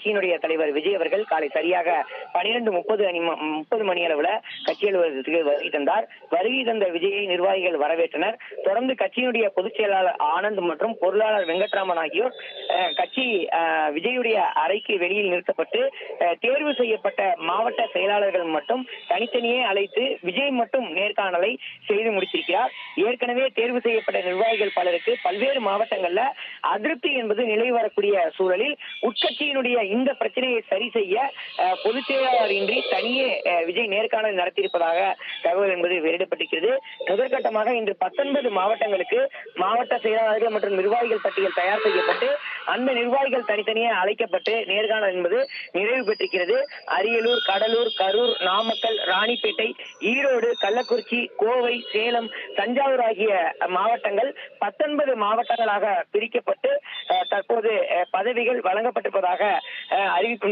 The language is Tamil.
கட்சியினுடைய தலைவர் விஜய் அவர்கள் காலை சரியாக 12:30 மணி அளவுல கட்சி அலுவலகத்துக்கு வருகை தந்தார். வருகை தந்த விஜயை நிர்வாகிகள் வரவேற்றனர். தொடர்ந்து கட்சியினுடைய பொதுச் செயலாளர் ஆனந்த் மற்றும் பொருளாளர் வெங்கட்ராமன் ஆகியோர் கட்சி விஜயுடைய அறைக்கு வெளியில் நிறுத்தப்பட்டு தேர்வு செய்யப்பட்ட மாவட்ட செயலாளர்கள் மட்டும் தனித்தனியே அழைத்து விஜய் மட்டும் நேர்காணலை செய்து முடித்திருக்கிறார். ஏற்கனவே தேர்வு செய்யப்பட்ட நிர்வாகிகள் பலருக்கு பல்வேறு மாவட்டங்கள்ல அதிருப்தி என்பது நிலவி வரக்கூடிய சூழலில் உட்கட்சியினுடைய இந்த பிரச்சனையை சரி செய்ய பொதுச் செயலாளர் இன்றி தனியே விஜய் நேர்காணல் நடத்தியிருப்பதாக தகவல் என்பது வெளியிடப்பட்டிருக்கிறது. முதற்கட்டமாக இன்று 19 மாவட்டங்களுக்கு மாவட்ட செயலாளர்கள் மற்றும் நிர்வாகிகள் பட்டியல் தயார் செய்யப்பட்டு அந்த நிர்வாகிகள் தனித்தனியே அழைக்கப்பட்டு நேர்காணல் என்பது நிறைவு பெற்றிருக்கிறது. அரியலூர், கடலூர், கரூர், நாமக்கல், ராணிப்பேட்டை, ஈரோடு, கள்ளக்குறிச்சி, கோவை, சேலம், தஞ்சாவூர் ஆகிய மாவட்டங்கள் 19 மாவட்டங்களாக பிரிக்கப்பட்டு தற்போது பதவிகள் வழங்கப்பட்டிருப்பதாக அறிவிப்பு